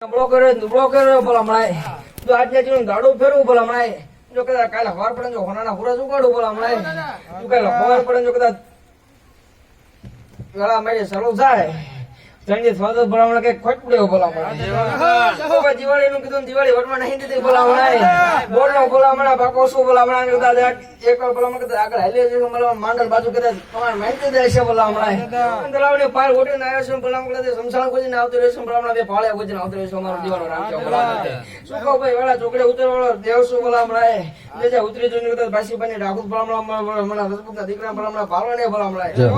blocker બોલા મળાય તો આજે જીવન ગાડું ફેરવું બોલા મળાય જો કદાચ કાલે હવાર પડે જો હોનાના હુરા ઉગાડું બોલા મળાય જો કાલે હવાર પડે જો કદાચ ગળા મારી સરું જાય સંગીત સ્વાદ બોલા મળે કે ખોટ પડ્યો બોલા મળે દિવાળી નું કીધું દિવાળી વટમાં નહીં દીધી બોલા મળાય બોલ નો બોલા મળે બાકો શું બોલા મળે કદાચ એક બોલા મળે કદાચ આગળ હાલે છે માંડલ બાજુ કદાચ તમારે માહિતી દે છે બોલા મળે તલાવની પાર ઓટીને આવ્યો છે બોલા મળે સમસાણ કોઈ આવતો રહેશે બોલા મળે બે પાળે કોઈ આવતો રહેશે અમારો દીવાનો રામ છે બોલા મળે શું કહો ભાઈ વેળા ચોકડે ઉતરવાળો દેવ શું બોલા મળે જે ઉતરી જોઈને કદાચ બાસી બની રાખું બોલા મળે મને રસપૂતના દીકરા બોલા મળે પાલવાને બોલા મળે શું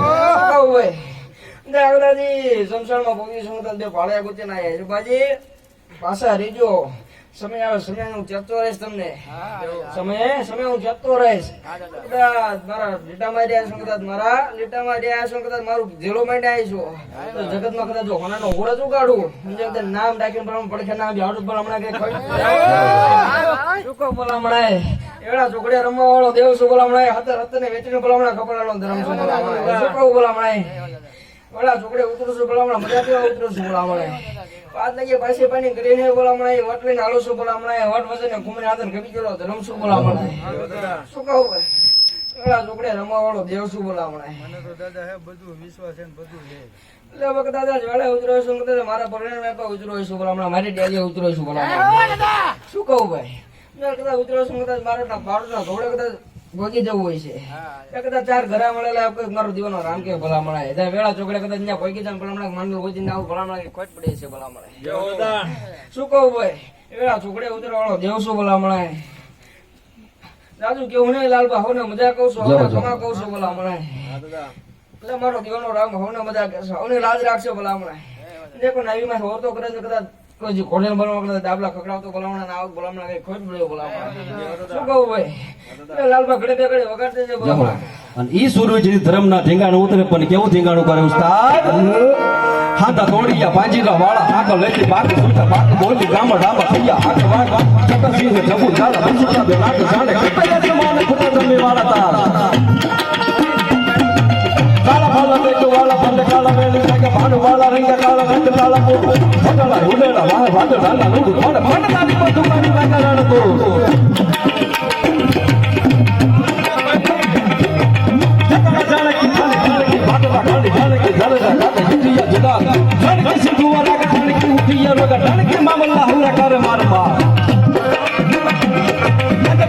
કહું ભાઈ દાદાજી સમસાણમાં પહોંચી છું બે પાળ્યા ગુચી ના આવ્યા બાજી પાછા રીજો સમય આવે સમય હું જતો રહીશ તમને સમય હું જતો રહીશ કદાચ મારા લીટામાં રહ્યા છું કદાચ મારા લીટામાં રહ્યા છું કદાચ મારું જેલો માં આવીશું તો જગતમાં કદાચ જો હોનાનો હોરા ઉગાડું સમજે નામ રાખીને પડખે નામ હાડું ભલામણા કે શું કહું ભલામણા એવડા ચોકડે રમવા વાળો દેવ શું ભલામણા હાથે રત્ને વેચીને ભલામણા કપડાનો ધર્મ શું ભલામણા શું કહું ભલામણા વડા છોકરે ઉતરું છું બોલા મજા કેવા ઉતરું છું બોલા મળે પાંચ લગે પાછી પાણી કરીને બોલા મળે વટ લઈને હાલો છું બોલા મળે વટ વજને ઘૂમને હાથર ગમી ગયો ધરમ શું બોલા મળે શું કહું વડા છોકરે રમવા વાળો દેવ શું બોલા મળે મને તો દાદા હે બધું વિશ્વાસ છે ને બધું છે એટલે વખત દાદા વડે ઉતરો છું કદાચ મારા પરિણામ મેં ઉતરો છું બોલા મળે મારી ડેલી ઉતરો છું બોલા શું કહું ભાઈ કદાચ ઉતરો છું કદાચ મારા બાળકના ઘોડે કદાચ ભોગી જવું હોય છે કદાચ ચાર ઘરા મળેલા મારો દીવાનો રામ કે ભલા મળે વેળા ચોકડે કદાચ ત્યાં ભોગી જાય ભલા મળે માંડલ ભોજી આવું ભલા મળે ખોટ પડે છે ભલા મળે શું કહું ભાઈ વેળા ચોકડે ઉતરવા વાળો દેવ શું ભલા મળે રાજુ કેવું નહીં લાલબા હવે મજા કઉ છું હવે કમા કઉ છું ભલા મળે એટલે મારો દીવાનો રામ હવે મજા કરશે હવે લાજ રાખશે ભલા મળે દેખો નાવી માં હોર તો કરે છે કદાચ કોઈ કોડેલ બનાવવા દાબલા ખકડાવતો બોલાવણા ના આવક બોલાવણા કઈ ખોટ પડ્યો બોલાવણા શું કહું ભાઈ લાલબા ઘડે બે ઘડે વગાડતે છે બોલાવણા અને ઈ સૂરજની ધર્મના ધીંગાણું ઉતરે પણ કેવું ધીંગાણું કરે ઉસ્તાદ હાથા તોડિયા પાંજીરા વાળા આગળ લેતી બાકી સુતા બાકી બોલી ગામા ડામા થયા આગળ વાળા છટા સિંહ જબુ ગાલા બંસુતા બે નાક જાણે કટયા સમાને ફૂટા જમે વાળા તાર કાલા ફાલા દેજો વાળા ફાલે કાલા વેલી લાગે ભાનુ વાળા રંગા કાલા રંગ કાલા મોર ફટલા ઉડેલા વાહ વાદ ડાલા લુડ ફોડ ફટલાની બધું મારી વાગા રણતો જકડા જાણે કી જાણે કી ભાટલા ખાલી જાણે કી જાણે ગાતે હિંડિયા જુદા જાણે કી સિંધુવા લાગે જાણે કી ઉઠિયા રોગા જાણે કી મામલા હુરા કરે માર માર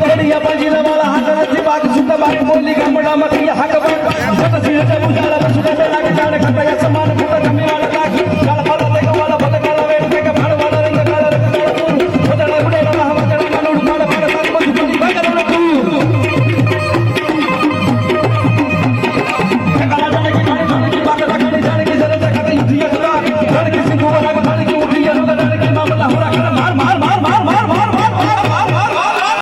તોડિયા પાંજીરા વાળા હાથ નથી બાકી સુતા બાકી બોલી ગામડામાં થયા હાક બાક છટા સિંહ જબુ ગાલા બંસુતા બે લાગે જાણે કટયા